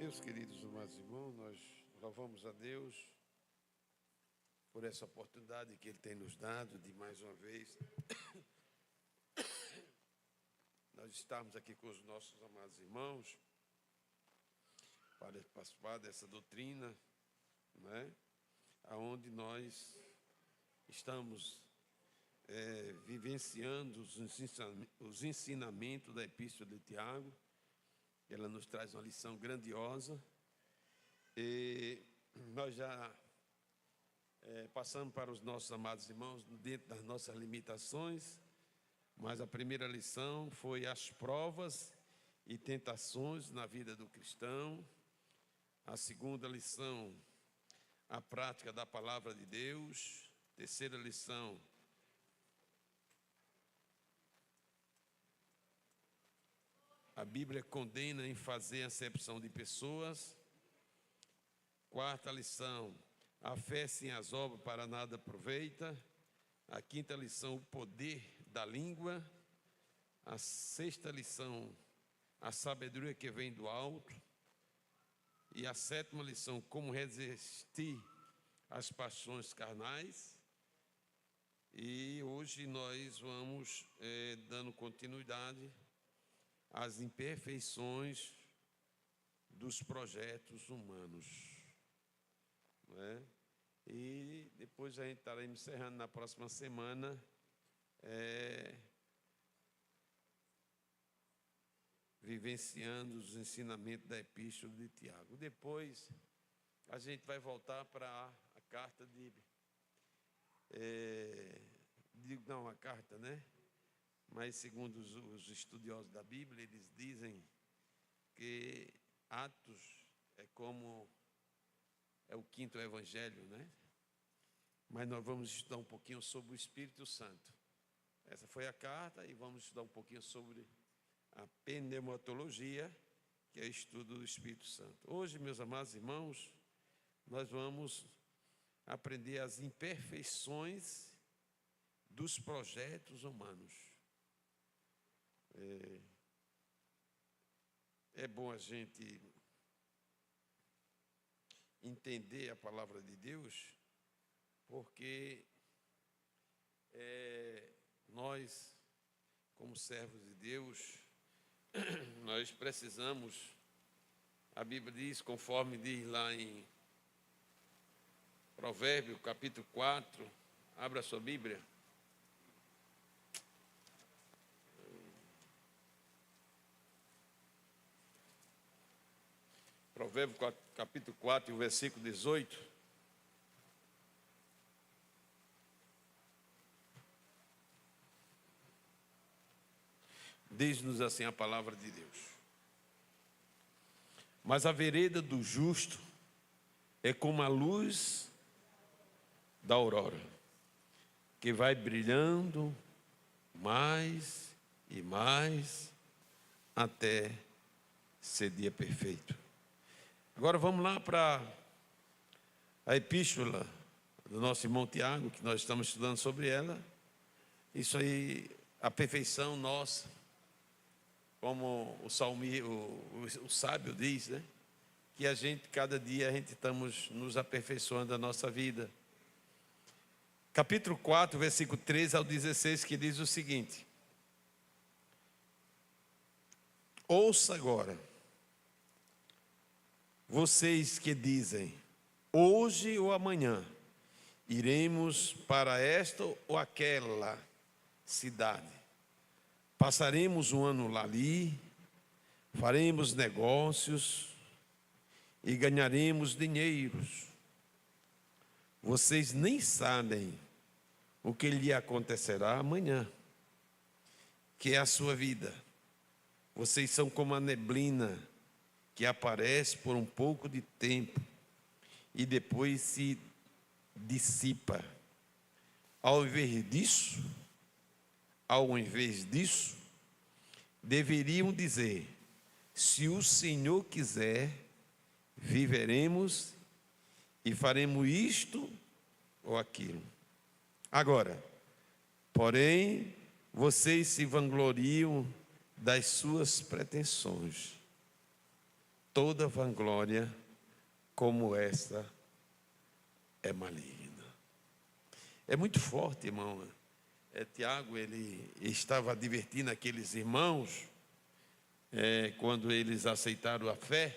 Meus queridos amados irmãos, nós louvamos a Deus por essa oportunidade que Ele tem nos dado de mais uma vez nós estarmos aqui com os nossos amados irmãos para participar dessa doutrina, né? Onde nós estamos vivenciando os ensinamentos da Epístola de Tiago. Ela nos traz uma lição grandiosa e nós já passamos para os nossos amados irmãos dentro das nossas limitações, mas a primeira lição foi as provas e tentações na vida do cristão. A segunda lição, a prática da palavra de Deus. Terceira lição, a Bíblia condena em fazer acepção de pessoas. Quarta lição, a fé sem as obras para nada aproveita. A quinta lição, o poder da língua. A sexta lição, a sabedoria que vem do alto. E a sétima lição, como resistir às paixões carnais. E hoje nós vamos dando continuidade as imperfeições dos projetos humanos, não é? E depois a gente estará encerrando na próxima semana vivenciando os ensinamentos da Epístola de Tiago. Depois a gente vai voltar para a carta a carta, né? Mas, segundo os estudiosos da Bíblia, eles dizem que Atos é o quinto evangelho, né? Mas nós vamos estudar um pouquinho sobre o Espírito Santo. Essa foi a carta e vamos estudar um pouquinho sobre a pneumatologia, que é o estudo do Espírito Santo. Hoje, meus amados irmãos, nós vamos aprender as imperfeições dos projetos humanos. É bom a gente entender a palavra de Deus, porque nós, como servos de Deus, nós precisamos, a Bíblia diz, conforme diz lá em Provérbios, capítulo 4, abra a sua Bíblia. Provérbios capítulo 4, versículo 18. Diz-nos assim a palavra de Deus: mas a vereda do justo é como a luz da aurora, que vai brilhando mais e mais até ser dia perfeito. Agora vamos lá para a epístola do nosso irmão Tiago, que nós estamos estudando sobre ela. Isso aí, a perfeição nossa, como o sábio diz, né? Que cada dia a gente estamos nos aperfeiçoando a nossa vida. Capítulo 4, versículo 13 ao 16, que diz o seguinte: ouça agora, vocês que dizem, hoje ou amanhã, iremos para esta ou aquela cidade, passaremos um ano ali, faremos negócios e ganharemos dinheiros. Vocês nem sabem o que lhe acontecerá amanhã, que é a sua vida. Vocês são como a neblina que aparece por um pouco de tempo e depois se dissipa. Ao invés disso, deveriam dizer: se o Senhor quiser, viveremos e faremos isto ou aquilo. Agora, porém, vocês se vangloriam das suas pretensões. toda vanglória como essa é maligna. É muito forte, irmão. Tiago, ele estava advertindo aqueles irmãos, quando eles aceitaram a fé,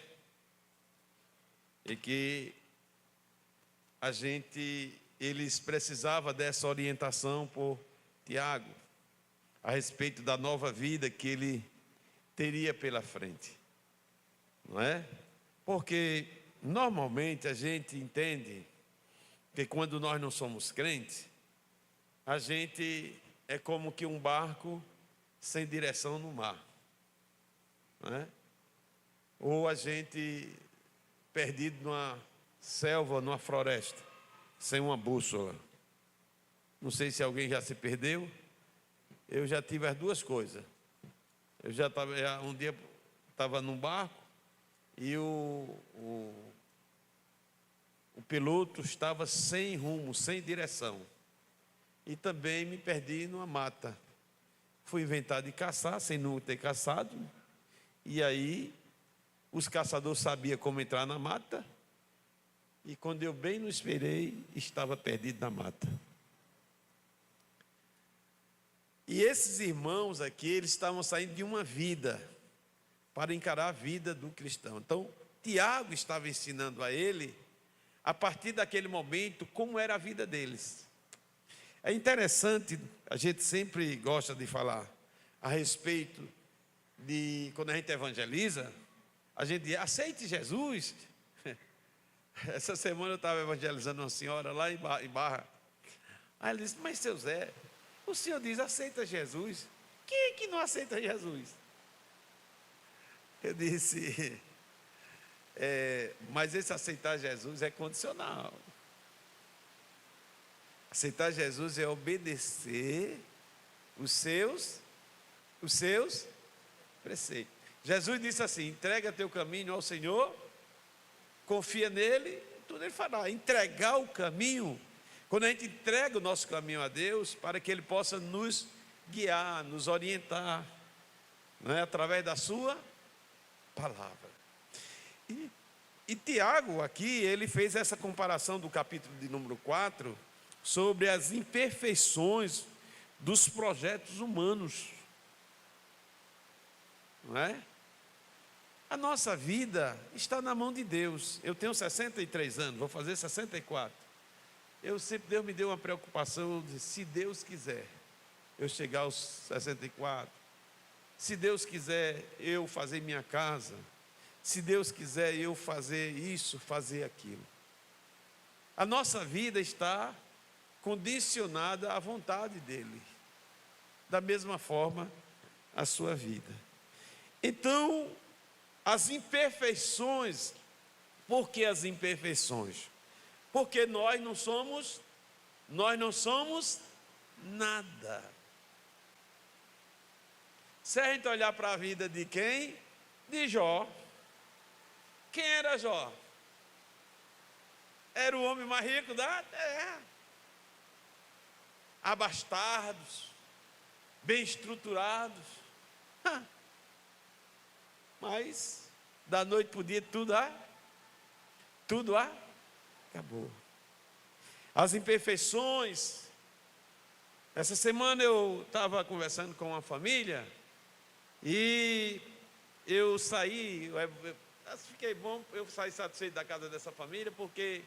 e que eles precisavam dessa orientação por Tiago, a respeito da nova vida que ele teria pela frente, não é? Porque normalmente a gente entende que quando nós não somos crentes, a gente é como que um barco sem direção no mar, não é? Ou a gente perdido numa selva, numa floresta, sem uma bússola. Não sei se alguém já se perdeu. Eu já tive as duas coisas. Eu já estava, um dia estava num barco e o piloto estava sem rumo, sem direção. E também me perdi numa mata. Fui inventar de caçar, sem nunca ter caçado. E aí, os caçadores sabiam como entrar na mata. E quando eu bem não esperei, estava perdido na mata. E esses irmãos aqui, eles estavam saindo de uma vida para encarar a vida do cristão. Então, Tiago estava ensinando a ele, a partir daquele momento, como era a vida deles. É interessante, a gente sempre gosta de falar a respeito de, quando a gente evangeliza, a gente diz, aceite Jesus. Essa semana eu estava evangelizando uma senhora lá em Barra. Aí ela disse, mas seu Zé, o senhor diz, aceita Jesus. Quem é que não aceita Jesus? Eu disse, mas esse aceitar Jesus é condicional. Aceitar Jesus é obedecer os seus preceitos. Jesus disse assim, entrega teu caminho ao Senhor, confia nele, tudo ele fará. Entregar o caminho, quando a gente entrega o nosso caminho a Deus, para que Ele possa nos guiar, nos orientar, não é? Através da sua palavra. E Tiago aqui, ele fez essa comparação do capítulo de número 4, sobre as imperfeições dos projetos humanos, não é? A nossa vida está na mão de Deus. Eu tenho 63 anos, vou fazer 64. Deus me deu uma preocupação de, se Deus quiser, eu chegar aos 64. Se Deus quiser, eu fazer minha casa. Se Deus quiser, eu fazer isso, fazer aquilo. A nossa vida está condicionada à vontade dEle. Da mesma forma, a sua vida. Então, as imperfeições. Por que as imperfeições? Porque nós não somos nada. Se a gente olhar para a vida de quem? De Jó. Quem era Jó? Era o homem mais rico da terra. Abastardos, bem estruturados. Mas, da noite para o dia, tudo acabou. As imperfeições. Essa semana eu estava conversando com uma família e eu saí, fiquei bom, eu saí satisfeito da casa dessa família, porque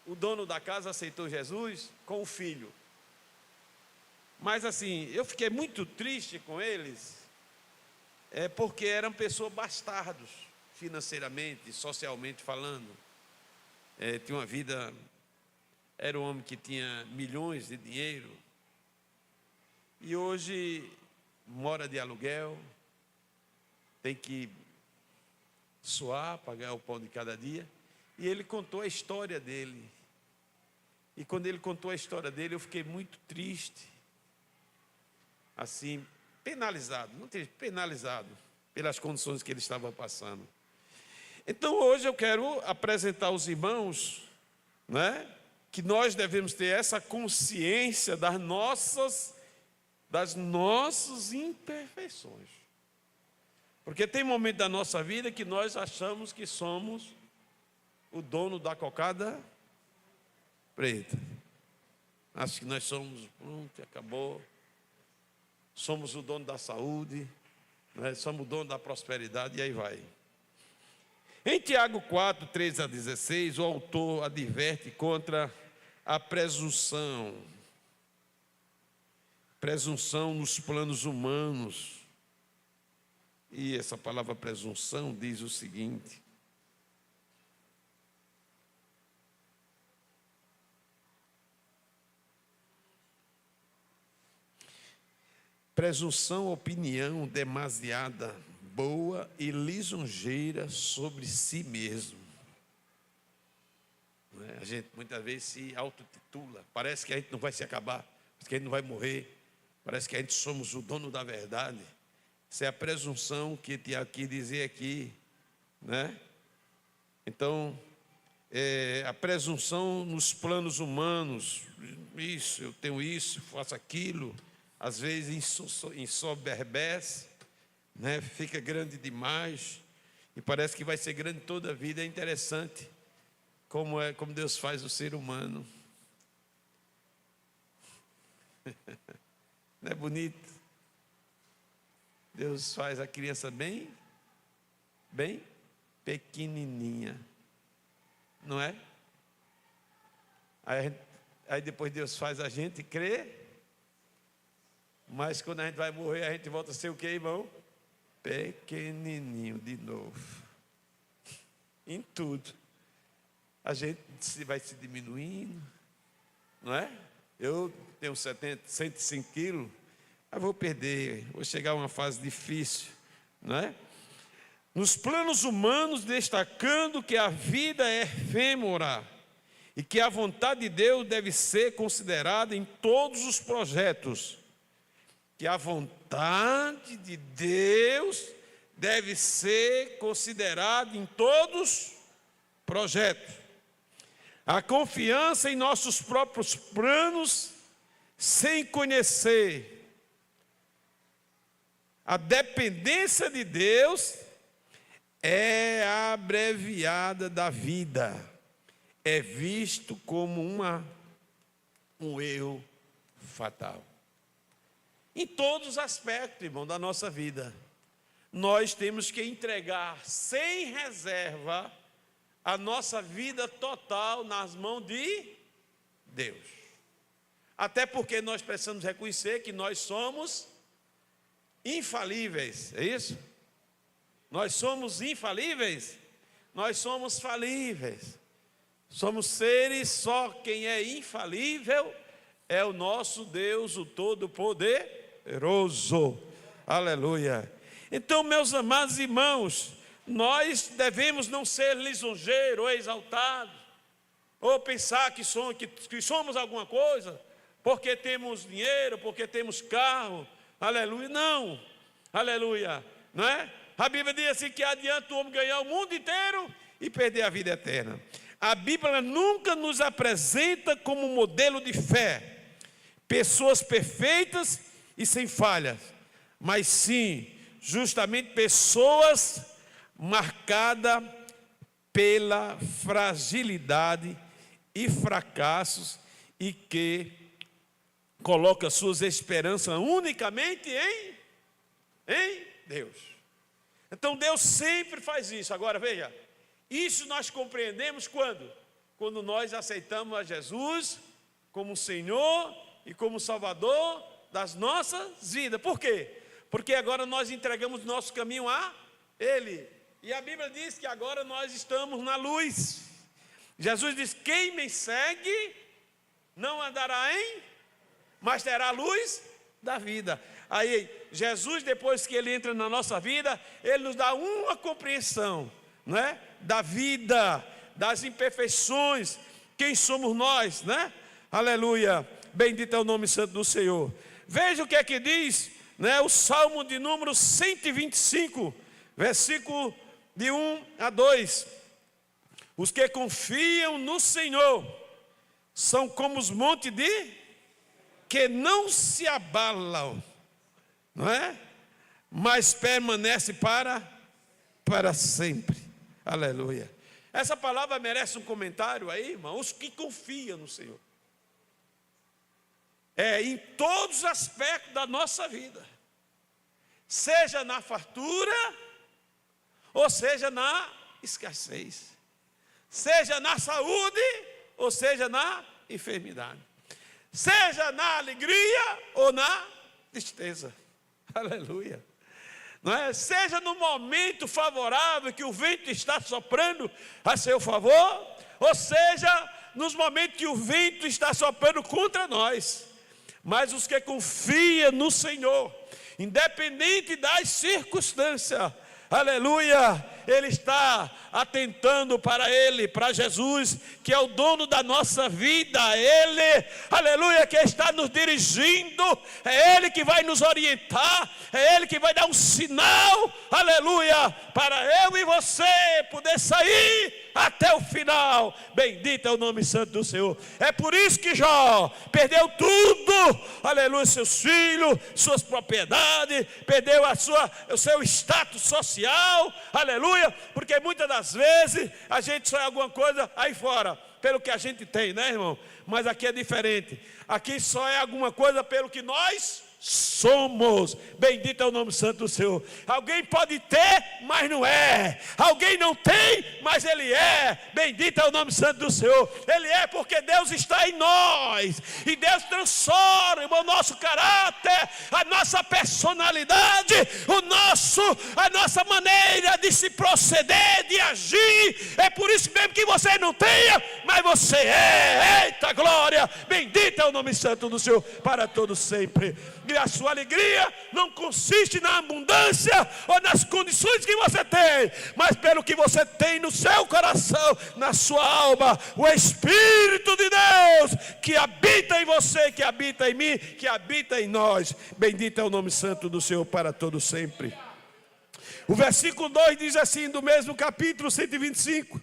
o dono da casa aceitou Jesus com o filho. Mas assim, eu fiquei muito triste com eles, porque eram pessoas bastardos, financeiramente, socialmente falando. Tinha uma vida, era um homem que tinha milhões de dinheiro, e hoje mora de aluguel, tem que suar, pagar o pão de cada dia. E ele contou a história dele. E quando ele contou a história dele, eu fiquei muito triste. Assim, penalizado, não tem penalizado pelas condições que ele estava passando. Então hoje eu quero apresentar aos irmãos, né, que nós devemos ter essa consciência das nossas imperfeições. Porque tem momento da nossa vida que nós achamos que somos o dono da cocada preta. Acho que nós somos, pronto, acabou. Somos o dono da saúde, né? Somos o dono da prosperidade, e aí vai. Em Tiago 4, 13 a 16, o autor adverte contra a presunção. Presunção nos planos humanos. E essa palavra presunção diz o seguinte: presunção, opinião demasiada boa e lisonjeira sobre si mesmo. A gente muitas vezes se autotitula, parece que a gente não vai se acabar, parece que a gente não vai morrer, parece que a gente somos o dono da verdade. Essa é a presunção que Tiago quis dizer aqui, né? Então, a presunção nos planos humanos, isso, eu tenho isso, faço aquilo, às vezes ensoberbece, né? Fica grande demais e parece que vai ser grande toda a vida. É interessante como Deus faz o ser humano. Não é bonito? Deus faz a criança bem pequenininha, não é? Aí depois Deus faz a gente crer, mas quando a gente vai morrer, a gente volta a ser o quê, irmão? Pequenininho de novo. Em tudo. A gente vai se diminuindo, não é? Eu tenho 105 quilos, eu vou perder, vou chegar a uma fase difícil, não é? Nos planos humanos, destacando que a vida é efêmera e que a vontade de Deus deve ser considerada em todos os projetos. Que a vontade de Deus deve ser considerada em todos os projetos. A confiança em nossos próprios planos, sem conhecer a dependência de Deus, é a abreviada da vida. É visto como um erro fatal. Em todos os aspectos, irmão, da nossa vida, nós temos que entregar sem reserva a nossa vida total nas mãos de Deus. Até porque nós precisamos reconhecer que nós somos infalíveis, é isso? Nós somos infalíveis? Nós somos falíveis. Somos seres, só quem é infalível é o nosso Deus, o Todo-Poderoso. Aleluia. Então, meus amados irmãos, nós devemos não ser lisonjeiros ou exaltados, ou pensar que somos alguma coisa, porque temos dinheiro, porque temos carro. Aleluia. Não. Aleluia. Não é? A Bíblia diz assim que adianta o homem ganhar o mundo inteiro e perder a vida eterna. A Bíblia nunca nos apresenta como modelo de fé pessoas perfeitas e sem falhas, mas sim, justamente pessoas marcadas pela fragilidade e fracassos e que coloca suas esperanças unicamente em Deus. Então Deus sempre faz isso. Agora veja, isso nós compreendemos quando? Quando nós aceitamos a Jesus como Senhor e como Salvador das nossas vidas. Por quê? Porque agora nós entregamos nosso caminho a Ele. E a Bíblia diz que agora nós estamos na luz. Jesus diz: quem me segue não andará mas terá a luz da vida. Aí Jesus, depois que Ele entra na nossa vida, Ele nos dá uma compreensão, não é? Da vida, das imperfeições, quem somos nós, né? Aleluia, bendito é o nome santo do Senhor. Veja o que é que diz, né? O Salmo de número 125, versículo de 1 a 2. Os que confiam no Senhor são como os montes que não se abalam, não é? mas permanece para sempre. Aleluia. Essa palavra merece um comentário aí, irmãos, que confia no Senhor. Em todos os aspectos da nossa vida, seja na fartura, ou seja na escassez, seja na saúde, ou seja na enfermidade, seja na alegria ou na tristeza. Aleluia. Não é? Seja no momento favorável que o vento está soprando a seu favor, ou seja, nos momentos que o vento está soprando contra nós. Mas os que confiam no Senhor, independente das circunstâncias, aleluia, Ele está atentando para Ele, para Jesus, que é o dono da nossa vida. Ele, aleluia, que está nos dirigindo, é Ele que vai nos orientar, é Ele que vai dar um sinal, aleluia, para eu e você poder sair até o final. Bendito é o nome santo do Senhor. É por isso que Jó perdeu tudo, aleluia, seus filhos, suas propriedades, perdeu o seu status social, aleluia, porque muitas das vezes a gente só é alguma coisa aí fora, pelo que a gente tem, né, irmão? Mas aqui é diferente. Aqui só é alguma coisa pelo que nós somos. Bendito é o nome santo do Senhor. Alguém pode ter, mas não é. Alguém não tem, mas ele é. Bendito é o nome santo do Senhor. Ele é porque Deus está em nós, e Deus transforma o nosso caráter, a nossa personalidade, a nossa maneira de se proceder, de agir. É por isso mesmo que você não tenha, mas você é. Eita glória. Bendito é o nome santo do Senhor para todos sempre. E a sua alegria não consiste na abundância ou nas condições que você tem, mas pelo que você tem no seu coração, na sua alma, o Espírito de Deus que habita em você, que habita em mim, que habita em nós. Bendito é o nome santo do Senhor para todo sempre. O versículo 2 diz assim, do mesmo capítulo 125: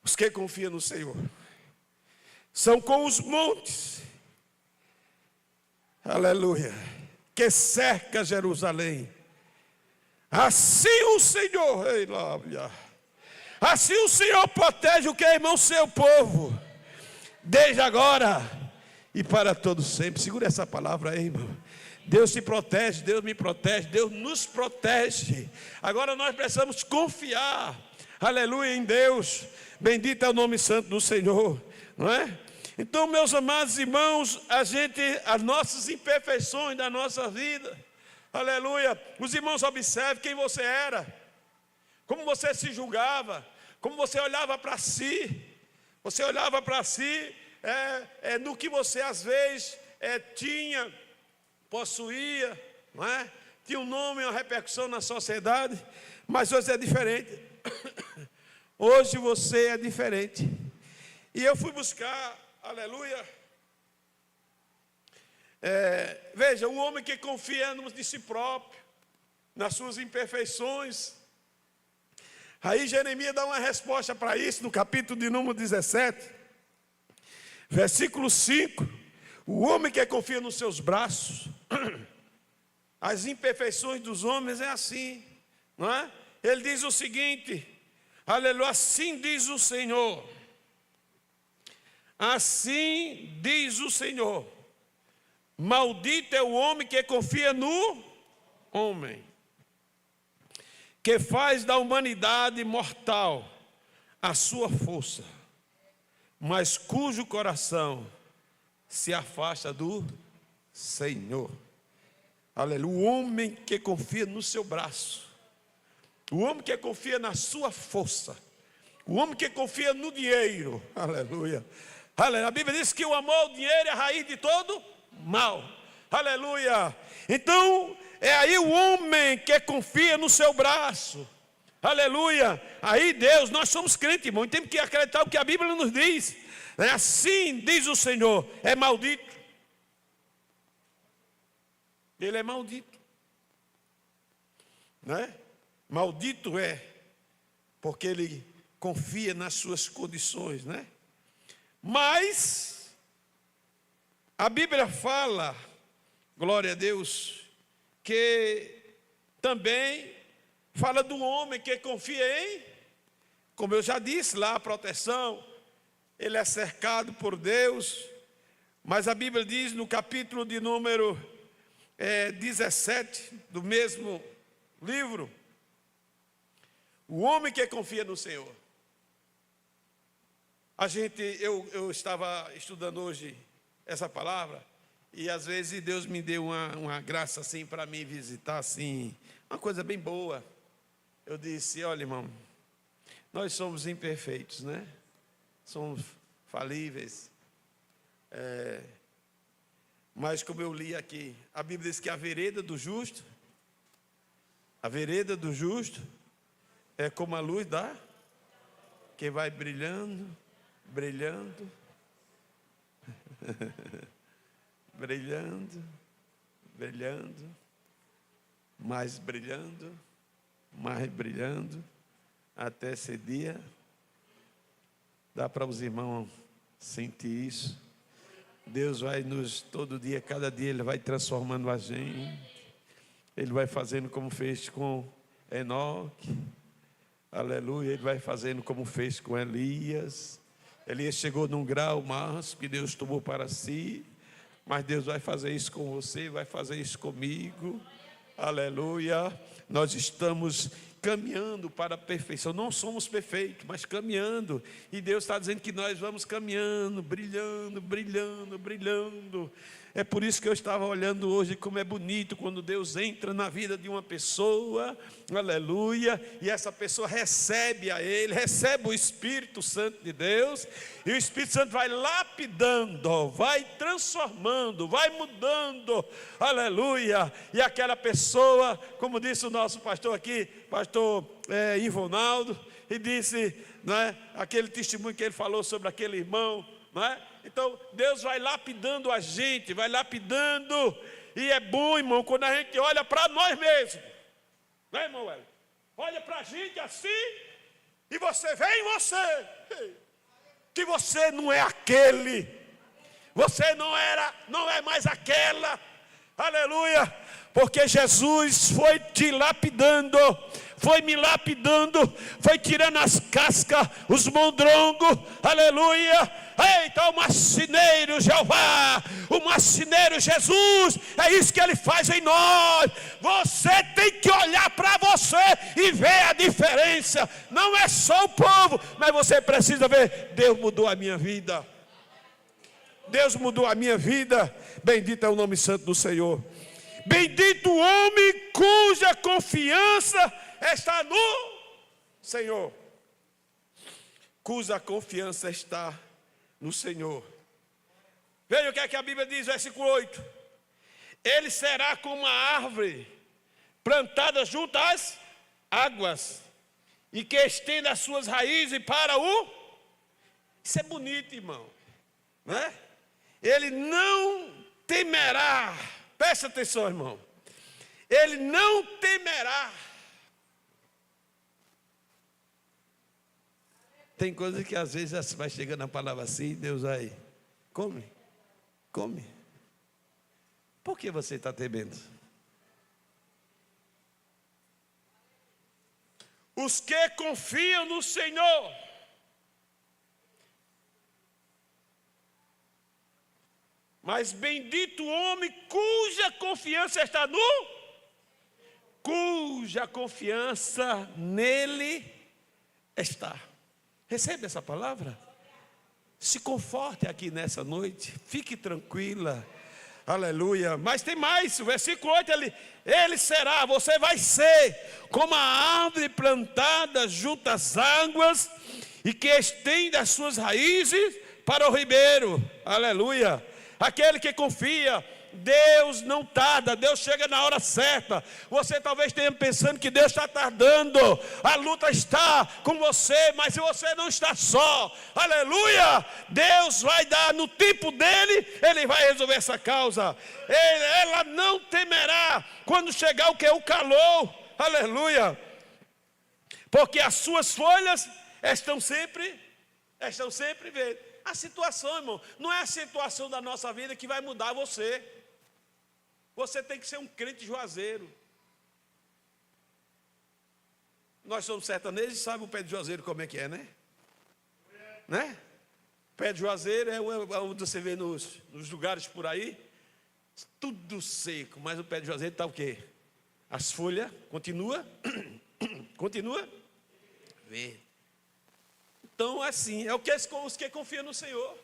os que confiam no Senhor são como os montes, aleluia, que cerca Jerusalém. Assim o Senhor, assim o Senhor protege o que é, irmão, seu povo, desde agora e para todo sempre. Segura essa palavra aí, irmão. Deus te protege, Deus me protege, Deus nos protege. Agora nós precisamos confiar, aleluia, em Deus. Bendito é o nome santo do Senhor, não é? Então, meus amados irmãos, as nossas imperfeições da nossa vida, aleluia, os irmãos observem quem você era, como você se julgava, como você olhava para si. Você olhava para si, no que você às vezes tinha, possuía, não é? Tinha um nome, uma repercussão na sociedade, mas hoje é diferente. Hoje você é diferente. E eu fui buscar, aleluia, veja, o homem que confia de si próprio, nas suas imperfeições. Aí Jeremias dá uma resposta para isso no capítulo de número 17, versículo 5. O homem que confia nos seus braços, as imperfeições dos homens é assim, não é? Ele diz o seguinte, aleluia, assim diz o Senhor. Assim diz o Senhor: maldito é o homem que confia no homem, que faz da humanidade mortal a sua força, mas cujo coração se afasta do Senhor. Aleluia. O homem que confia no seu braço, o homem que confia na sua força, o homem que confia no dinheiro, aleluia. Aleluia. A Bíblia diz que o amor ao dinheiro é a raiz de todo mal. Aleluia. Então, é aí o homem que confia no seu braço. Aleluia. Aí Deus, nós somos crentes, irmão, e temos que acreditar o que a Bíblia nos diz. Assim diz o Senhor: é maldito. Ele é maldito, né? Maldito é, porque ele confia nas suas condições, né? Mas a Bíblia fala, glória a Deus, que também fala do homem que confia em, como eu já disse lá, a proteção, ele é cercado por Deus, mas a Bíblia diz no capítulo de número 17 do mesmo livro, o homem que confia no Senhor. Eu estava estudando hoje essa palavra, e às vezes Deus me deu uma graça assim para me visitar, assim, uma coisa bem boa. Eu disse: olha, irmão, nós somos imperfeitos, né? Somos falíveis. Mas como eu li aqui, a Bíblia diz que a vereda do justo é como a luz que vai brilhando, brilhando, brilhando, brilhando, mais brilhando, mais brilhando, até esse dia. Dá para os irmãos sentir isso. Deus vai todo dia, cada dia Ele vai transformando a gente. Ele vai fazendo como fez com Enoque. Aleluia. Ele vai fazendo como fez com Elias. Elias chegou num grau máximo que Deus tomou para si. Mas Deus vai fazer isso com você, vai fazer isso comigo. Aleluia. Nós estamos caminhando para a perfeição. Não somos perfeitos, mas caminhando. E Deus está dizendo que nós vamos caminhando, brilhando, brilhando, brilhando. É por isso que eu estava olhando hoje como é bonito quando Deus entra na vida de uma pessoa, aleluia, e essa pessoa recebe a Ele, recebe o Espírito Santo de Deus, e o Espírito Santo vai lapidando, vai transformando, vai mudando, aleluia, e aquela pessoa, como disse o nosso pastor aqui, pastor Ivonaldo, e disse, não é, aquele testemunho que ele falou sobre aquele irmão, não é? Então Deus vai lapidando a gente, vai lapidando, e é bom, irmão, quando a gente olha para nós mesmos, não é, irmão Hélio? Olha para a gente assim, e você vê em você, que você não é aquele, você não é mais aquela, aleluia, porque Jesus foi te lapidando, foi me lapidando, foi tirando as cascas, os mondrongos, aleluia. Eita, o marceneiro Jeová, o marceneiro Jesus, é isso que Ele faz em nós. Você tem que olhar para você e ver a diferença. Não é só o povo, mas você precisa ver, Deus mudou a minha vida. Deus mudou a minha vida. Bendito é o nome santo do Senhor. Bendito o homem cuja confiança está no Senhor. Cuja confiança está no Senhor. Veja o que é que a Bíblia diz, versículo 8. Ele será como uma árvore plantada junto às águas, e que estenda as suas raízes para o... Isso é bonito, irmão, né? Ele não temerá. Presta atenção, irmão. Ele não temerá. Tem coisa que às vezes vai chegando a palavra assim, Deus vai, come. Por que você está temendo? Os que confiam no Senhor. Mas bendito o homem cuja confiança está no... Cuja confiança nele está. Recebe essa palavra? Se conforte aqui nessa noite. Fique tranquila. Aleluia. Mas tem mais. O versículo 8, ele será, você vai ser como a árvore plantada junto às águas e que estende as suas raízes para o ribeiro. Aleluia. Aquele que confia, Deus não tarda, Deus chega na hora certa. Você talvez esteja pensando que Deus está tardando, a luta está com você, mas você não está só, aleluia. Deus vai dar no tempo dele, Ele vai resolver essa causa. Ela não temerá quando chegar o que? O calor, aleluia, porque as suas folhas estão sempre verdes. A situação, irmão, não é a situação da nossa vida que vai mudar você. Você tem que ser um crente juazeiro. Nós somos sertanejos e sabemos o pé de juazeiro como é que é, né? Né? Pé de juazeiro é onde você vê nos lugares por aí, tudo seco, mas o pé de juazeiro está o quê? As folhas continua verde. Então, assim, é o que os que confiam no Senhor.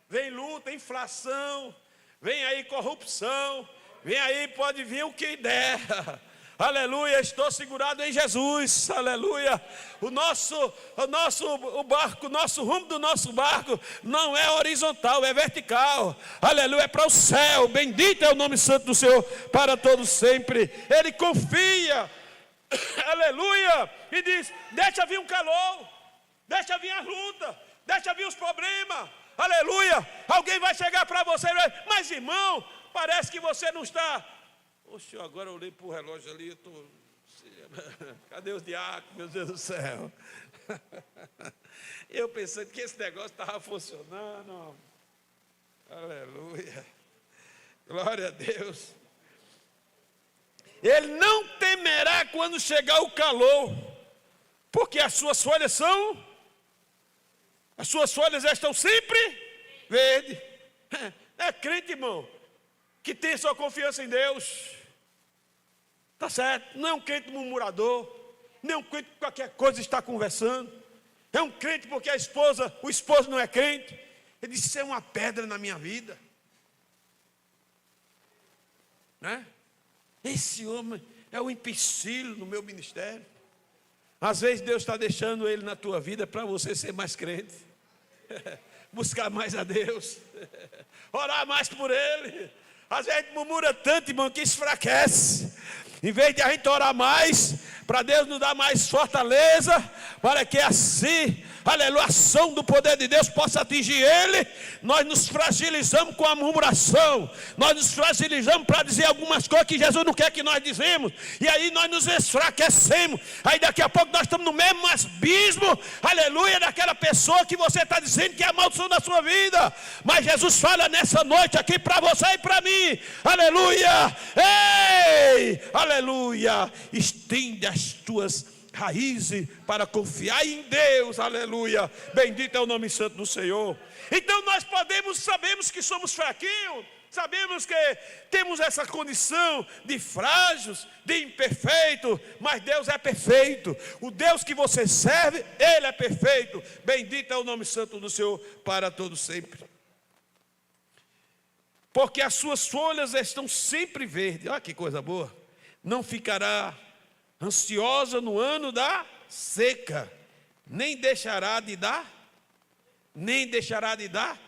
Vem luta, inflação, vem aí corrupção, vem aí, pode vir o que der. Aleluia, estou segurado em Jesus, aleluia. O barco, o nosso rumo do nosso barco não é horizontal, é vertical, aleluia, é para o céu. Bendito é o nome santo do Senhor para todos sempre. Ele confia, aleluia, e diz: deixa vir um calor, deixa vir a luta, deixa vir os problemas, aleluia. Alguém vai chegar para você e vai: mas irmão, parece que você não está. Oxe, agora eu olhei para o relógio ali, eu estou... Cadê os diáconos, meu Deus do céu? Eu pensando que esse negócio estava funcionando. Aleluia. Glória a Deus. Ele não temerá quando chegar o calor, porque as suas folhas estão sempre verdes. É crente, irmão, que tem sua confiança em Deus. Está certo? Não é um crente murmurador, não é um crente que qualquer coisa está conversando. É um crente porque o esposo não é crente. Ele disse: isso é uma pedra na minha vida, né? Esse homem é um empecilho no meu ministério. Às vezes Deus está deixando ele na tua vida para você ser mais crente, buscar mais a Deus, orar mais por ele. Às vezes a gente murmura tanto, irmão, que enfraquece. Em vez de a gente orar mais, para Deus nos dar mais fortaleza, para que assim, aleluia, a ação do poder de Deus possa atingir ele, nós nos fragilizamos com a murmuração, nós nos fragilizamos para dizer algumas coisas que Jesus não quer que nós dizemos, e aí nós nos enfraquecemos, aí daqui a pouco nós estamos no mesmo abismo, aleluia, daquela pessoa que você está dizendo que é a maldição da sua vida. Mas Jesus fala nessa noite aqui para você e para mim, aleluia, ei, aleluia, estende as tuas raízes para confiar em Deus, aleluia, bendito é o nome santo do Senhor. Então nós sabemos que somos fraquinhos, sabemos que temos essa condição de frágeis, de imperfeito, mas Deus é perfeito. O Deus que você serve, Ele é perfeito. Bendito é o nome santo do Senhor para todos sempre. Porque as suas folhas estão sempre verdes. Olha que coisa boa. Não ficará ansiosa no ano da seca, nem deixará de dar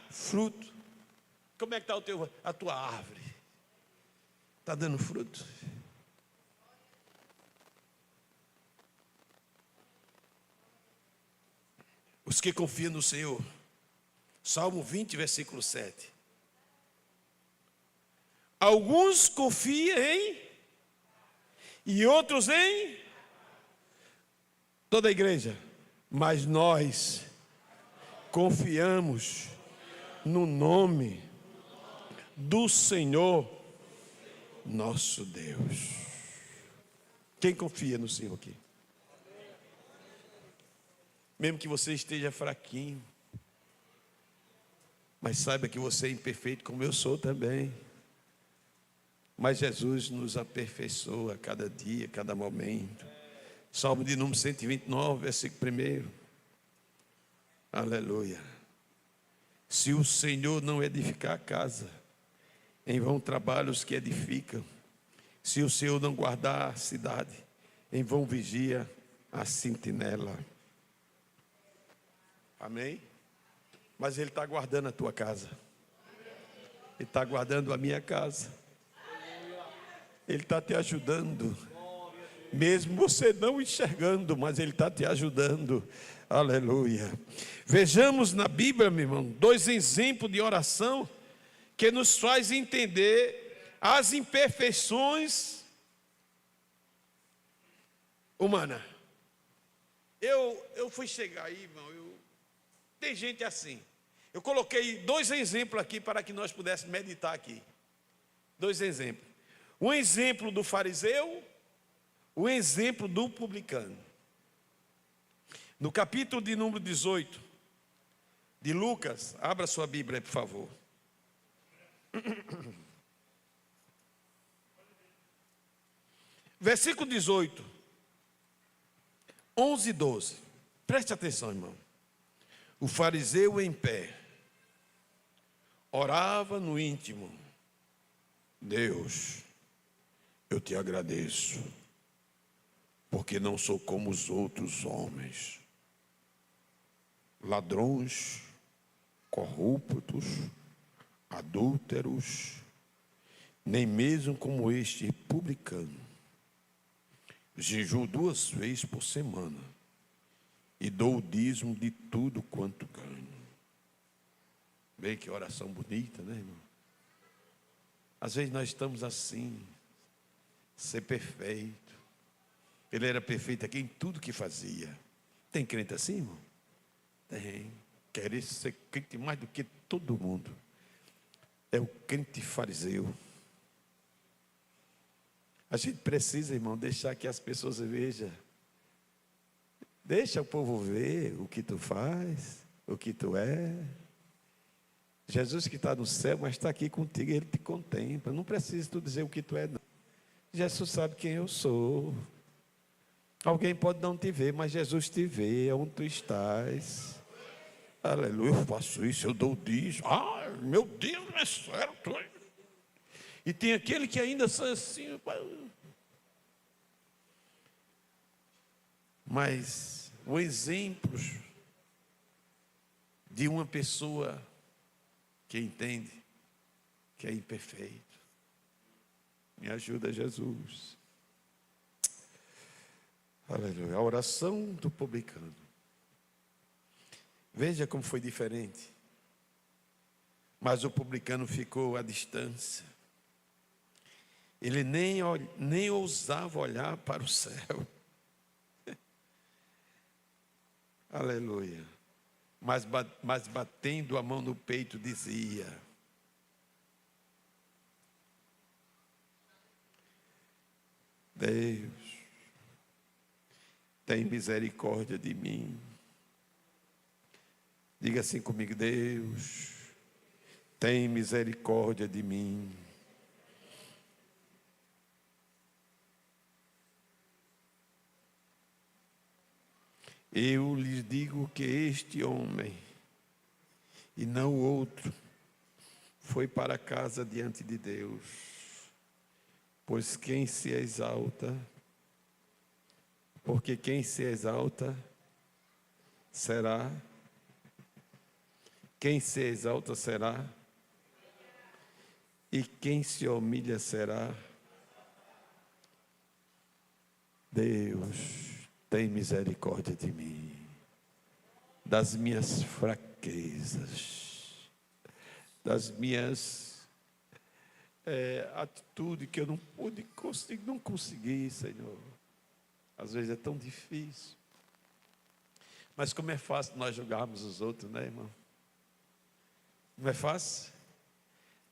fruto. Como é que está a tua árvore? Está dando fruto? Os que confiam no Senhor. Salmo 20, versículo 7. Alguns confiam e outros em toda a igreja, mas nós confiamos no nome do Senhor nosso Deus. Quem confia no Senhor aqui? Mesmo que você esteja fraquinho, mas saiba que você é imperfeito como eu sou também. Mas Jesus nos aperfeiçoa a cada dia, a cada momento. Salmo de número 129, versículo 1. Aleluia. Se o Senhor não edificar a casa, em vão trabalham os que edificam. Se o Senhor não guardar a cidade, em vão vigia a sentinela. Amém? Mas Ele está guardando a tua casa. Ele está guardando a minha casa. Ele está te ajudando, mesmo você não enxergando, mas Ele está te ajudando, aleluia. Vejamos na Bíblia, meu irmão, 2 exemplos de oração que nos faz entender as imperfeições humanas. Eu fui chegar aí, irmão, tem gente assim. Eu coloquei 2 exemplos aqui para que nós pudéssemos meditar aqui. Dois exemplos. Um exemplo do fariseu, um exemplo do publicano. No capítulo de número 18 de Lucas, abra sua Bíblia, por favor. Versículo 18, 11 e 12. Preste atenção, irmão. O fariseu em pé orava no íntimo: Deus, eu te agradeço, porque não sou como os outros homens, ladrões, corruptos, adúlteros, nem mesmo como este publicano. Jejuo 2 vezes por semana e dou o dízimo de tudo quanto ganho. Bem, que oração bonita, né, irmão? Às vezes nós estamos assim, ser perfeito. Ele era perfeito aqui em tudo que fazia. Tem crente assim, irmão? Tem. Querer ser crente mais do que todo mundo. É o crente fariseu. A gente precisa, irmão, deixar que as pessoas vejam. Deixa o povo ver o que tu faz, o que tu é. Jesus que está no céu, mas está aqui contigo, Ele te contempla. Não precisa tu dizer o que tu é, não. Jesus sabe quem eu sou. Alguém pode não te ver, mas Jesus te vê onde tu estás. Aleluia, eu faço isso, eu dou o dízimo. Ah, meu Deus, não é certo. E tem aquele que ainda assim. Mas o exemplo de uma pessoa que entende que é imperfeito. Me ajuda, Jesus. Aleluia. A oração do publicano. Veja como foi diferente. Mas o publicano ficou à distância. Ele nem ousava olhar para o céu. Aleluia. Mas batendo a mão no peito dizia: Deus, tem misericórdia de mim. Diga assim comigo: Deus, tem misericórdia de mim. Eu lhes digo que este homem, e não o outro, foi para casa diante de Deus. Pois quem se exalta, porque quem se exalta será, quem se exalta será, e quem se humilha será. Deus, tem misericórdia de mim, das minhas fraquezas, das minhas atitudes que eu não consegui, Senhor. Às vezes é tão difícil. Mas como é fácil nós julgarmos os outros, né, irmão? Não é fácil?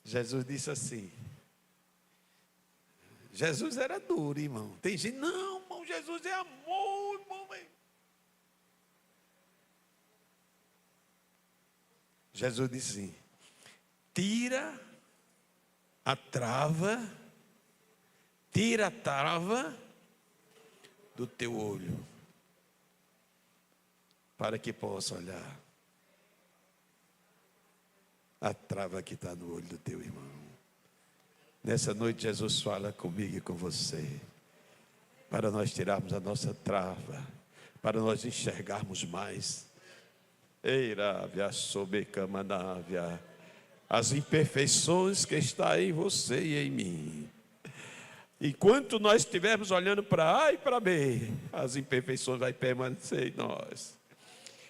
Jesus disse assim. Jesus era duro, irmão. Tem gente, não, irmão, Jesus é amor, irmão. Jesus disse assim: tira a trava do teu olho, para que possa olhar a trava que está no olho do teu irmão. Nessa noite Jesus fala comigo e com você, para nós tirarmos a nossa trava, para nós enxergarmos mais. Eirávia, sobecamanávia, as imperfeições que está em você e em mim. Enquanto nós estivermos olhando para A e para B, as imperfeições vão permanecer em nós.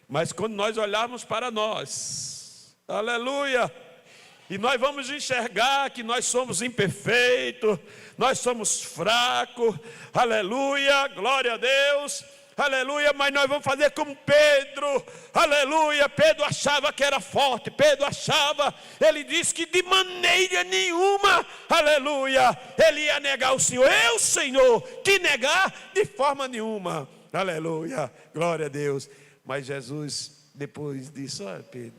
Mas quando nós olharmos para nós, aleluia, e nós vamos enxergar que nós somos imperfeitos, nós somos fracos, aleluia, glória a Deus. aleluia, mas nós vamos fazer como Pedro, aleluia. Pedro achava que era forte, ele disse que de maneira nenhuma, aleluia, ele ia negar o Senhor. Senhor, que negar de forma nenhuma, aleluia, glória a Deus. Mas Jesus depois disse: olha, Pedro,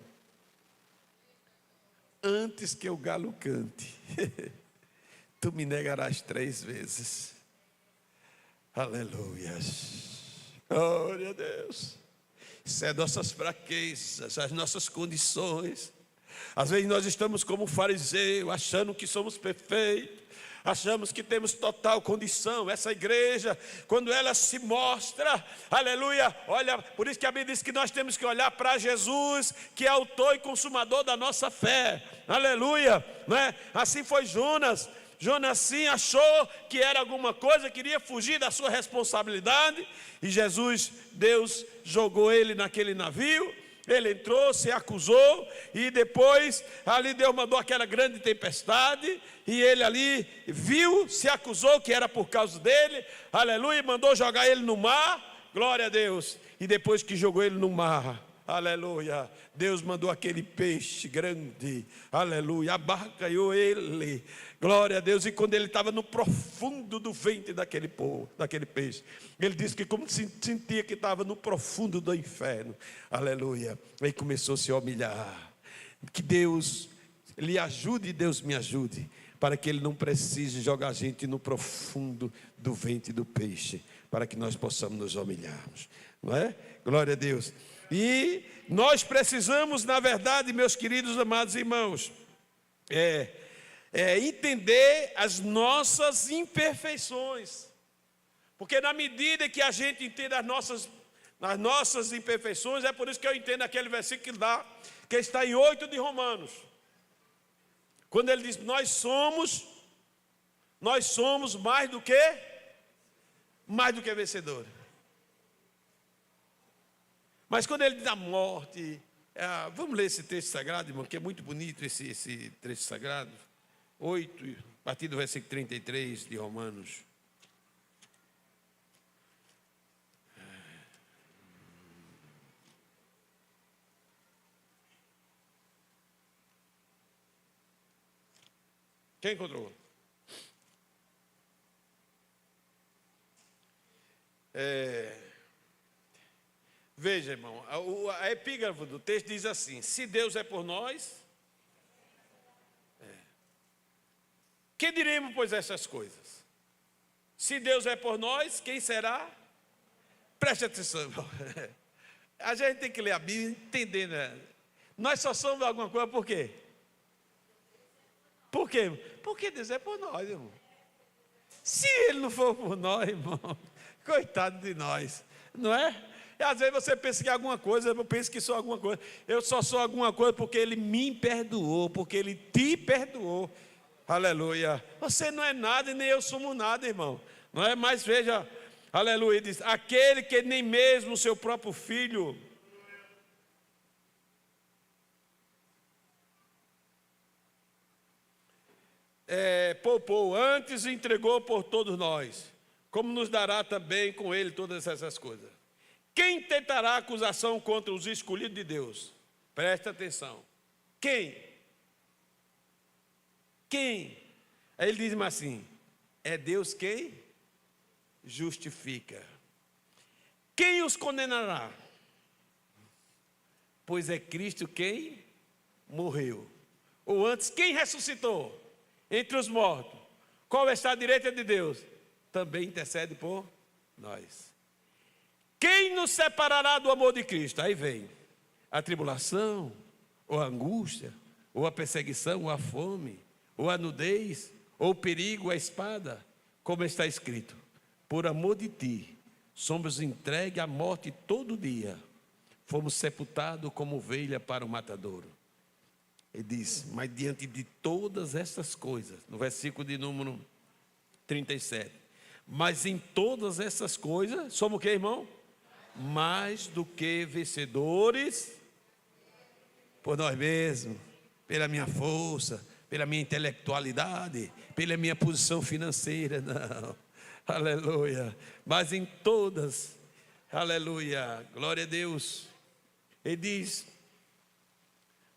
antes que o galo cante, tu me negarás 3 vezes. Aleluia. Glória a Deus. Isso é nossas fraquezas, as nossas condições. Às vezes nós estamos como fariseu, achando que somos perfeitos, achamos que temos total condição. Essa igreja, quando ela se mostra, aleluia, olha, por isso que a Bíblia diz que nós temos que olhar para Jesus, que é autor e consumador da nossa fé, aleluia, né? Assim foi Jonas sim achou que era alguma coisa, queria fugir da sua responsabilidade, e Deus jogou ele naquele navio. Ele entrou, se acusou, e depois ali Deus mandou aquela grande tempestade, e ele ali viu, se acusou que era por causa dele, aleluia, mandou jogar ele no mar, glória a Deus. E depois que jogou ele no mar, aleluia, Deus mandou aquele peixe grande, aleluia, abarcaiou ele, glória a Deus. E quando ele estava no profundo do ventre daquele peixe, ele disse que como sentia que estava no profundo do inferno, aleluia, aí começou a se humilhar. Que Deus lhe ajude e Deus me ajude, para que Ele não precise jogar a gente no profundo do ventre do peixe, para que nós possamos nos humilharmos, não é? Glória a Deus. E nós precisamos, na verdade, meus queridos amados irmãos, entender as nossas imperfeições, porque na medida que a gente entende as nossas imperfeições, é por isso que eu entendo aquele versículo que está em 8 de Romanos, quando ele diz: nós somos mais do que vencedores. Mas quando ele diz a morte, vamos ler esse texto sagrado, irmão, que é muito bonito esse texto sagrado. 8, a partir do versículo 33 de Romanos. Quem encontrou? Veja, irmão, a epígrafe do texto diz assim: se Deus é por nós, que diremos, pois, essas coisas? Se Deus é por nós, quem será? Preste atenção, irmão. A gente tem que ler a Bíblia e entender, né? Nós só somos alguma coisa por quê? Por quê? Porque Deus é por nós, irmão. Se Ele não for por nós, irmão, coitado de nós, não é? E às vezes você pensa que é alguma coisa, eu penso que sou alguma coisa. Eu só sou alguma coisa porque Ele me perdoou, porque Ele te perdoou. Aleluia. Você não é nada e nem eu somos nada, irmão. Não é? Mas veja, aleluia, diz: aquele que nem mesmo o seu próprio filho poupou, antes entregou por todos nós, como nos dará também com Ele todas essas coisas? Quem tentará acusação contra os escolhidos de Deus? Presta atenção. Quem? Aí ele diz assim: é Deus quem justifica. Quem os condenará? Pois é Cristo quem morreu. Ou antes, quem ressuscitou entre os mortos? Qual está à direita de Deus? Também intercede por nós. Quem nos separará do amor de Cristo? Aí vem a tribulação, ou a angústia, ou a perseguição, ou a fome, ou a nudez, ou o perigo, ou a espada. Como está escrito: por amor de ti, somos entregues à morte todo dia, fomos sepultados como ovelha para o matadouro. Ele diz: mas diante de todas essas coisas, no versículo de número 37, mas em todas essas coisas, somos o que, irmão? Mais do que vencedores por nós mesmos, pela minha força, pela minha intelectualidade, pela minha posição financeira, não, aleluia, mas em todas Aleluia, glória a Deus. Ele diz: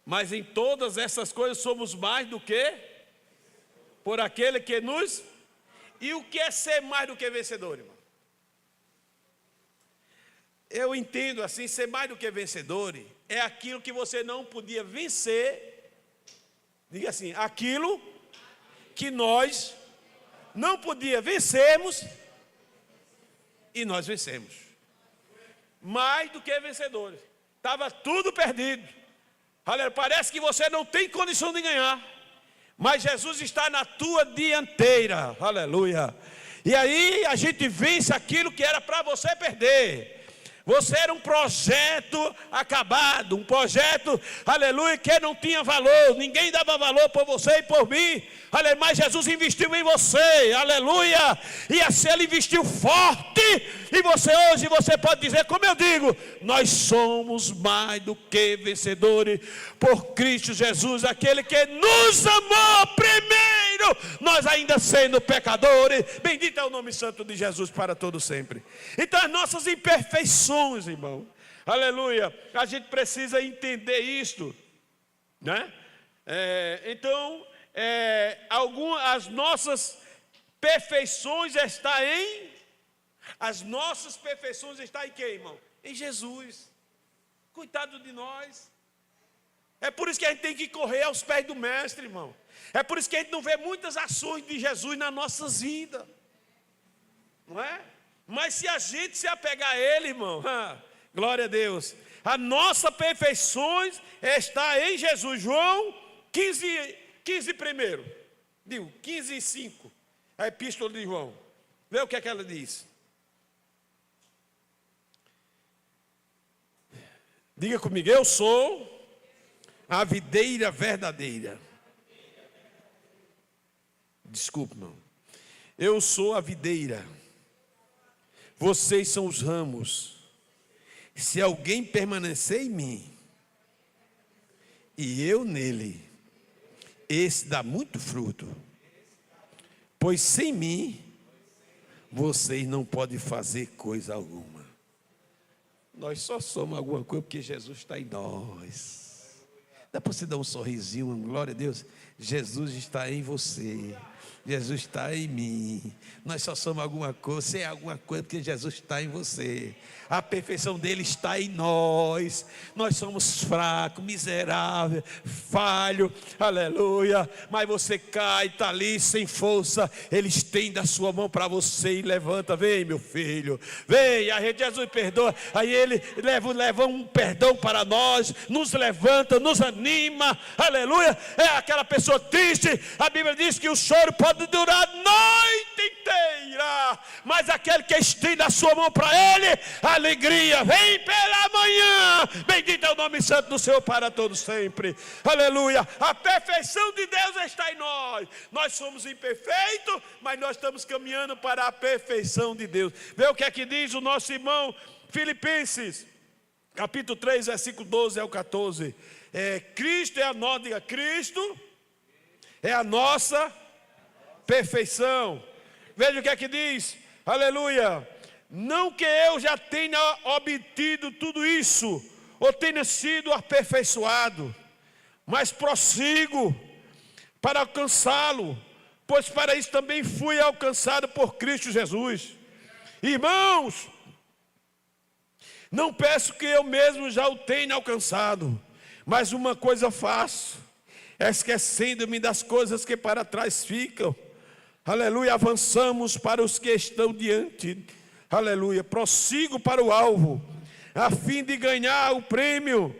mas em todas essas coisas somos mais do que por aquele que nos... E o que é ser mais do que vencedor, irmão? Eu entendo assim, ser mais do que vencedor é aquilo que você não podia vencer. Diga assim, aquilo que nós não podíamos vencermos e nós vencemos. Mais do que vencedores. Estava tudo perdido. Aleluia, parece que você não tem condição de ganhar, mas Jesus está na tua dianteira. Aleluia. E aí a gente vence aquilo que era para você perder. Você era um projeto acabado, um projeto, aleluia, que não tinha valor, ninguém dava valor por você e por mim, aleluia, mas Jesus investiu em você, aleluia, e assim Ele investiu forte, e você hoje, você pode dizer, como eu digo, nós somos mais do que vencedores, por Cristo Jesus, aquele que nos amou primeiro, nós ainda sendo pecadores, bendito é o nome santo de Jesus para todo sempre. Então as nossas imperfeições, irmão, aleluia, a gente precisa entender isto, né? As nossas perfeições está em... As nossas perfeições está em quem, irmão? Em Jesus. Coitado de nós. É por isso que a gente tem que correr aos pés do mestre, irmão. É por isso que a gente não vê muitas ações de Jesus nas nossas vidas, não é? Mas se a gente se apegar a Ele, irmão, glória a Deus, a nossa perfeições está em Jesus. João 15 primeiro, digo, 15:5, a epístola de João. Vê o que é que ela diz. Diga comigo, eu sou a videira verdadeira. Desculpe, irmão. Eu sou a videira. Vocês são os ramos. Se alguém permanecer em mim e eu nele, esse dá muito fruto. Pois sem mim, vocês não podem fazer coisa alguma. Nós só somos alguma coisa porque Jesus está em nós. Dá para você dar um sorrisinho, uma glória a Deus? Jesus está em você. Jesus está em mim. Nós só somos alguma coisa, você é alguma coisa porque Jesus está em você. A perfeição dele está em nós. Nós somos fracos, miseráveis, falhos, aleluia. Mas você cai, está ali sem força. Ele estende a sua mão para você e levanta. Vem, meu filho, vem. A gente, Jesus perdoa. Aí ele leva um perdão para nós, nos levanta, nos anima, aleluia. É aquela pessoa triste. A Bíblia diz que o choro pode durar a noite inteira, mas aquele que estende a sua mão para ele, a alegria vem pela manhã. Bendito é o nome santo do Senhor para todos sempre, aleluia. A perfeição de Deus está em nós. Nós somos imperfeitos, mas nós estamos caminhando para a perfeição de Deus. Vê o que é que diz o nosso irmão Filipenses, capítulo 3, versículo 12 ao 14. Cristo é a nossa, diga, Cristo é a nossa perfeição. Veja o que é que diz, aleluia. Não que eu já tenha obtido tudo isso, ou tenha sido aperfeiçoado, mas prossigo para alcançá-lo, pois para isso também fui alcançado por Cristo Jesus. Irmãos, não peço que eu mesmo já o tenha alcançado, mas uma coisa faço, esquecendo-me das coisas que para trás ficam, aleluia, avançamos para os que estão diante, aleluia, prossigo para o alvo, a fim de ganhar o prêmio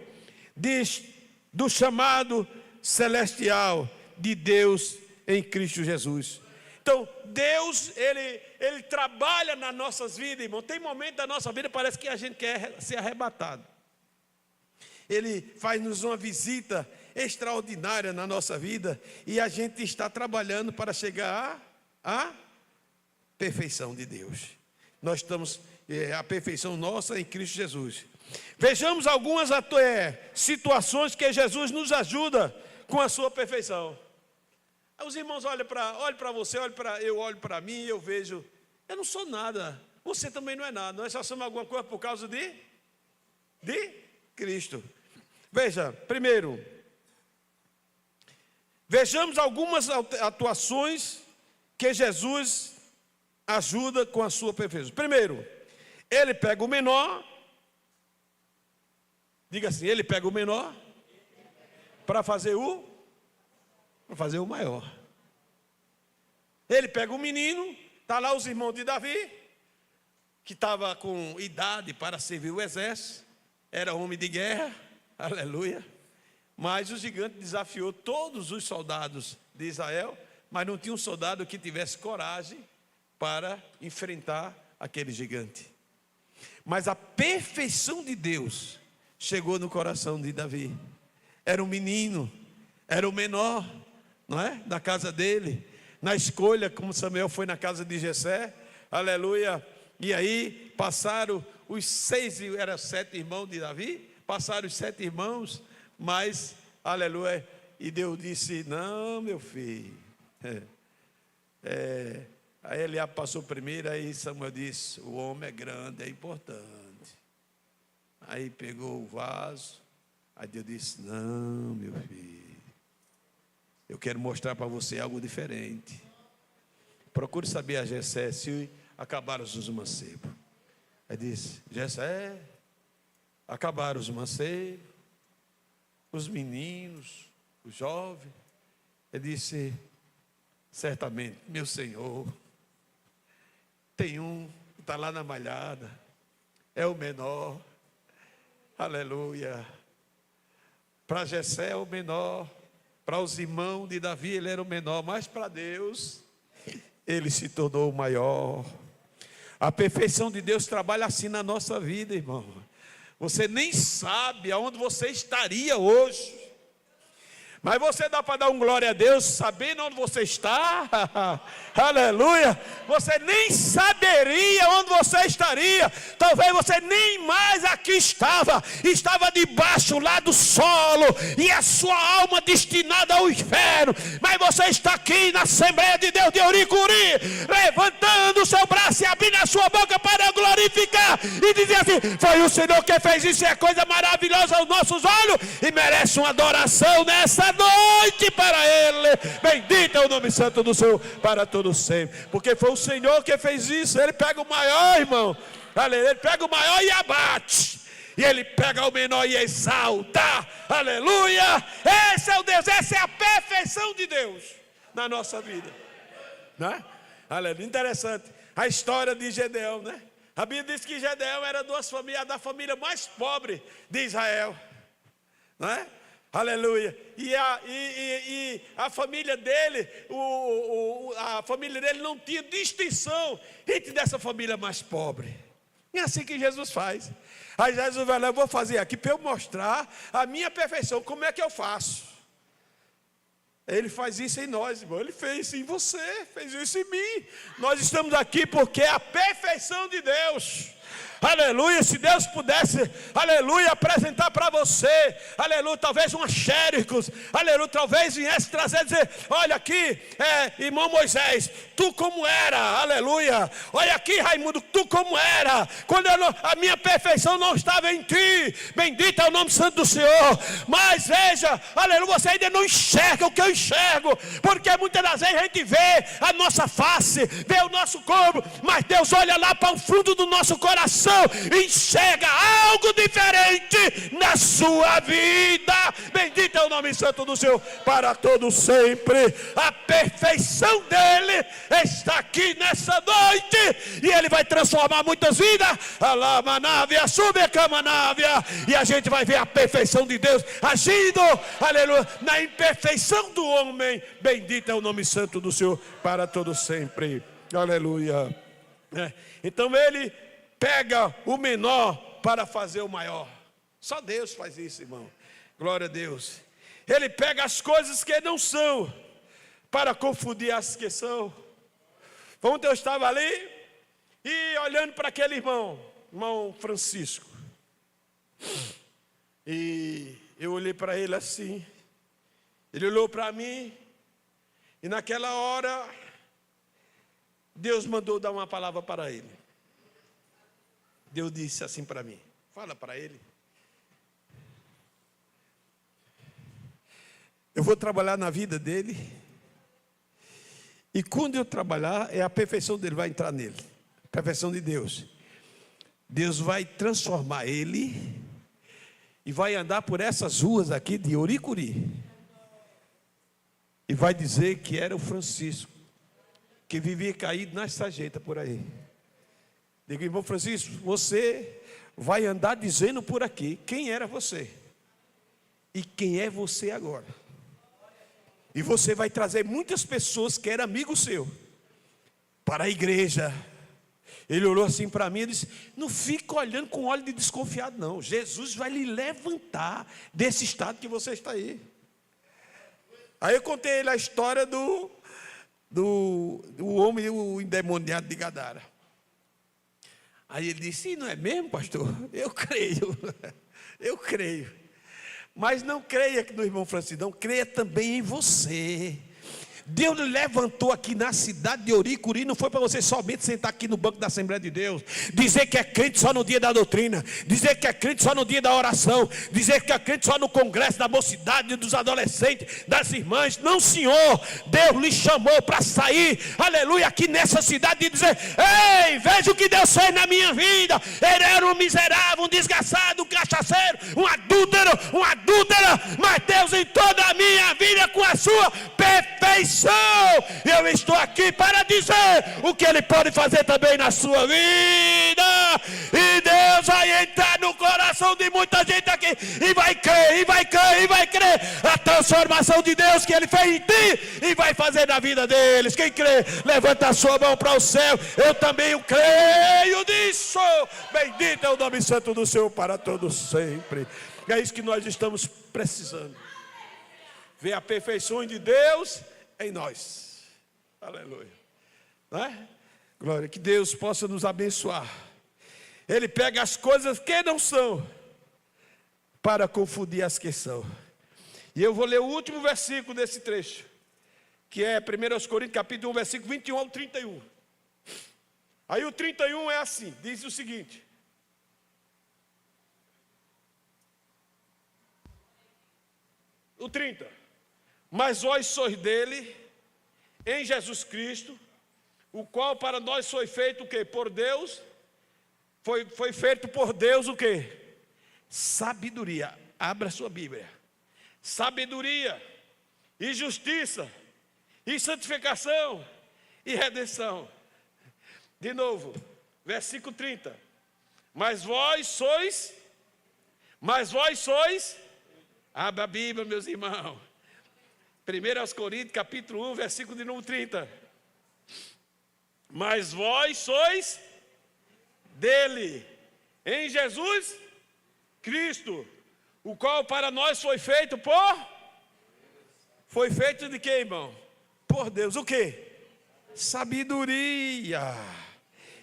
do chamado celestial de Deus em Cristo Jesus. Então, Deus, Ele trabalha nas nossas vidas, irmão. Tem momentos da nossa vida, parece que a gente quer ser arrebatado. Ele faz-nos uma visita extraordinária na nossa vida, e a gente está trabalhando para chegar à perfeição de Deus. Nós estamos, a perfeição nossa em Cristo Jesus. Vejamos algumas situações que Jesus nos ajuda com a sua perfeição. Os irmãos olham para você, eu olho para mim, eu vejo, eu não sou nada você também não é nada. Nós só somos alguma coisa por causa de Cristo. Veja, primeiro, vejamos algumas atuações que Jesus ajuda com a sua perfeição. Primeiro, ele pega o menor, diga assim, ele pega o menor para fazer o maior. Ele pega o menino, está lá os irmãos de Davi, que estava com idade para servir o exército, era homem de guerra, aleluia. Mas o gigante desafiou todos os soldados de Israel, mas não tinha um soldado que tivesse coragem para enfrentar aquele gigante. Mas a perfeição de Deus chegou no coração de Davi. Era um menino, era o menor, não é? Da casa dele. Na escolha, como Samuel foi na casa de Jessé, aleluia. E aí passaram os 6, eram 7 irmãos de Davi, passaram os 7 irmãos, mas, aleluia, e Deus disse, não, meu filho, aí Eliabe passou primeiro, aí Samuel disse, o homem é grande, é importante. Aí pegou o vaso, aí Deus disse, não, meu filho, eu quero mostrar para você algo diferente. Procure saber a Jessé se acabaram os mancebos. Aí disse, Jessé, acabaram os mancebos, os meninos, os jovens. Ele disse, certamente, meu Senhor, tem um que está lá na malhada, é o menor, aleluia. Para Jessé é o menor, para os irmãos de Davi ele era o menor, mas para Deus ele se tornou o maior. A perfeição de Deus trabalha assim na nossa vida, irmão. Você nem sabe aonde você estaria hoje, mas você dá para dar um glória a Deus, sabendo onde você está, aleluia. Você nem saberia onde você estaria, talvez você nem mais aqui estava debaixo lá do solo, e a sua alma destinada ao inferno, mas você está aqui na Assembleia de Deus de Uricuri, levantando o seu braço e abrindo a sua boca para glorificar, e dizer assim, foi o Senhor que fez isso, é coisa maravilhosa aos nossos olhos, e merece uma adoração nessa noite para Ele. Bendito é o nome santo do Senhor para todos sempre, porque foi o Senhor que fez isso. Ele pega o maior, irmão, ele pega o maior e abate, e ele pega o menor e exalta, aleluia. Esse é o Deus, essa é a perfeição de Deus na nossa vida, né? Aleluia. Interessante a história de Gedeão, né? A Bíblia diz que Gedeão era da família mais pobre de Israel, não é? Aleluia. E a família dele, a família dele não tinha distinção entre dessa família mais pobre. É assim que Jesus faz. Aí Jesus vai lá, eu vou fazer aqui para eu mostrar a minha perfeição. Como é que eu faço? Ele faz isso em nós, irmão. Ele fez isso em você, fez isso em mim. Nós estamos aqui porque é a perfeição de Deus. Aleluia, se Deus pudesse, aleluia, apresentar para você, aleluia, talvez uma xéricos, aleluia, talvez viesse trazer, dizer, olha aqui, irmão Moisés, tu como era, aleluia, olha aqui Raimundo, tu como era, quando a minha perfeição não estava em ti, bendito é o nome santo do Senhor, mas veja, aleluia, você ainda não enxerga o que eu enxergo, porque muitas das vezes a gente vê a nossa face, vê o nosso corpo, mas Deus olha lá para o fundo do nosso coração, enxerga algo diferente na sua vida. Bendito é o nome santo do Senhor para todo sempre. A perfeição dele está aqui nessa noite, e ele vai transformar muitas vidas. Alamanávia, subecamanávia, e a gente vai ver a perfeição de Deus agindo, aleluia, na imperfeição do homem. Bendito é o nome santo do Senhor para todo sempre. Aleluia. Então ele pega o menor para fazer o maior. Só Deus faz isso, irmão. Glória a Deus. Ele pega as coisas que não são para confundir as que são. Ontem eu estava ali e olhando para aquele irmão Francisco, e eu olhei para ele assim, ele olhou para mim, e naquela hora Deus mandou dar uma palavra para ele. Deus disse assim para mim, fala para ele. Eu vou trabalhar na vida dele. E quando eu trabalhar, a perfeição dele vai entrar nele. A perfeição de Deus. Deus vai transformar ele e vai andar por essas ruas aqui de Oricuri. E vai dizer que era o Francisco, que vivia caído nas sarjetas por aí. Digo, irmão Francisco, você vai andar dizendo por aqui quem era você e quem é você agora. E você vai trazer muitas pessoas que eram amigos seu para a igreja. Ele olhou assim para mim e disse, não fica olhando com olho de desconfiado não. Jesus vai lhe levantar desse estado que você está aí. Aí eu contei a ele a história do homem, o endemoniado de Gadara. Aí ele disse, não é mesmo, pastor? Eu creio, eu creio. Mas não creia no irmão Francisco, não creia também em você. Deus lhe levantou aqui na cidade de Oricuri, não foi para você somente sentar aqui no banco da Assembleia de Deus, dizer que é crente só no dia da doutrina, dizer que é crente só no dia da oração, dizer que é crente só no congresso da mocidade, dos adolescentes, das irmãs. Não, senhor, Deus lhe chamou para sair, aleluia, aqui nessa cidade e dizer, ei, veja o que Deus fez na minha vida. Ele era um miserável, um desgraçado, um cachaceiro, um adúltero, uma adúltera, mas Deus em toda a minha vida com a sua perfeição, eu estou aqui para dizer o que Ele pode fazer também na sua vida. E Deus vai entrar no coração de muita gente aqui e vai crer, e vai crer, e vai crer a transformação de Deus que Ele fez em ti e vai fazer na vida deles. Quem crê, levanta a sua mão para o céu. Eu também creio nisso. Bendito é o nome santo do Senhor para todos sempre. É isso que nós estamos precisando, ver a perfeição de Deus em nós. Aleluia. Não é? Glória, que Deus possa nos abençoar. Ele pega as coisas que não são para confundir as que são. E eu vou ler o último versículo desse trecho, que é 1 Coríntios capítulo 1, versículo 21 ao 31. Aí o 31 é assim, diz o seguinte: o 30, mas vós sois dele, em Jesus Cristo, o qual para nós foi feito o quê? Por Deus, foi feito por Deus o quê? Sabedoria. Abra sua Bíblia. Sabedoria, e justiça, e santificação, e redenção. De novo, versículo 30. Mas vós sois, abra a Bíblia, meus irmãos. 1 Coríntios, capítulo 1, versículo de número 30. Mas vós sois dele, em Jesus Cristo, o qual para nós foi feito Foi feito de quê, irmão? Por Deus. O quê? Sabedoria,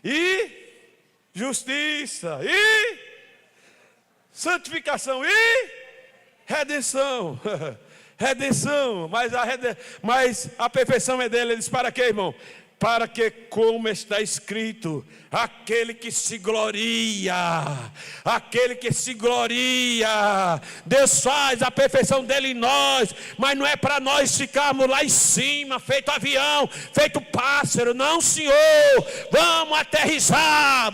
e justiça, e santificação, e redenção. Redenção, mas a perfeição é dele. Ele diz, para quê, irmão? Para que, como está escrito, aquele que se gloria, Deus faz a perfeição dele em nós, mas não é para nós ficarmos lá em cima, feito avião, feito pássaro, não, Senhor. Vamos aterrissar,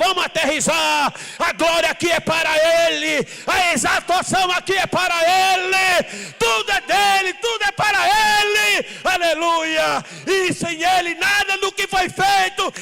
a glória aqui é para Ele, a exaltação aqui é para Ele, tudo é dele, tudo é para Ele, aleluia, e sem Ele nada do que foi feito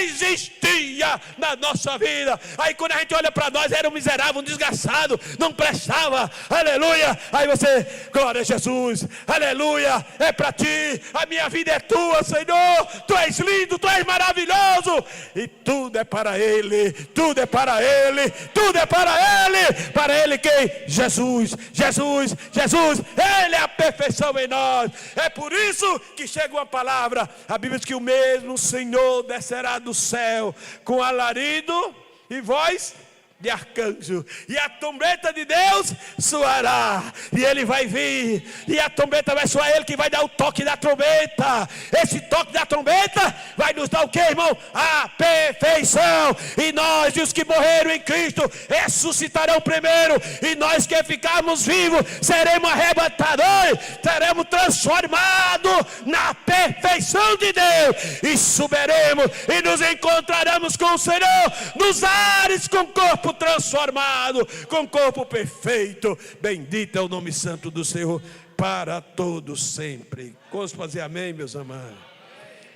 existia na nossa vida. Aí quando a gente olha para nós, era um miserável, um desgraçado, não prestava, aleluia. Aí você, glória a Jesus, aleluia, é para ti, a minha vida é tua, Senhor, tu és lindo, tu és maravilhoso, e tudo é para Ele, tudo é para Ele, tudo é para Ele quem? Jesus, Ele é a perfeição em nós. É por isso que chega uma palavra, a Bíblia diz que o mesmo Senhor descerá do céu com alarido e voz de arcanjo, e a trombeta de Deus soará, e ele vai vir, e a trombeta vai soar, ele que vai dar o toque da trombeta. Esse toque da trombeta vai nos dar o que, irmão? A perfeição. E nós e os que morreram em Cristo ressuscitarão primeiro, e nós que ficarmos vivos seremos arrebatados, seremos transformados na perfeição de Deus, e subiremos e nos encontraremos com o Senhor nos ares, com corpo transformado, com corpo perfeito. Bendito é o nome santo do Senhor para todos sempre. Vamos fazer amém, meus amados?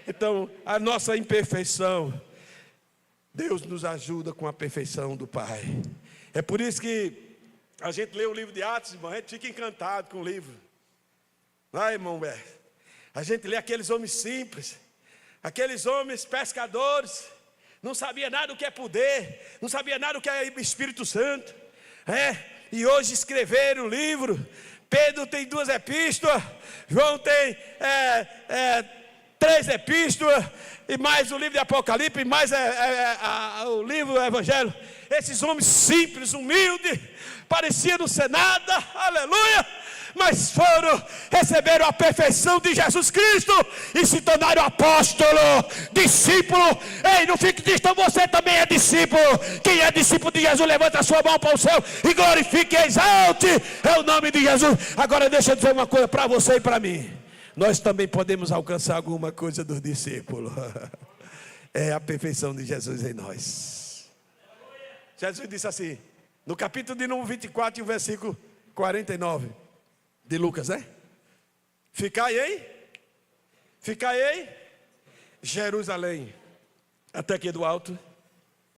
Então, a nossa imperfeição, Deus nos ajuda com a perfeição do Pai. É por isso que a gente lê o livro de Atos, irmão, a gente fica encantado com o livro. Vai, irmão Humberto. A gente lê aqueles homens simples, aqueles homens pescadores, não sabia nada do que é poder, não sabia nada do que é Espírito Santo. E hoje escreveram o livro. Pedro tem 2 epístolas, João tem 3 epístolas, e mais o livro de Apocalipse, e mais o livro do Evangelho. Esses homens simples, humildes, pareciam não ser nada, aleluia, mas receberam a perfeição de Jesus Cristo e se tornaram apóstolo, discípulo. Ei, não fique distante, você também é discípulo. Quem é discípulo de Jesus, levanta a sua mão para o céu e glorifique e exalte o nome de Jesus. Agora deixa eu dizer uma coisa para você e para mim. Nós também podemos alcançar alguma coisa dos discípulos. É a perfeição de Jesus em nós. Jesus disse assim, no capítulo de número 24 e o versículo 49 de Lucas, né? Ficai em Jerusalém, até aqui do alto,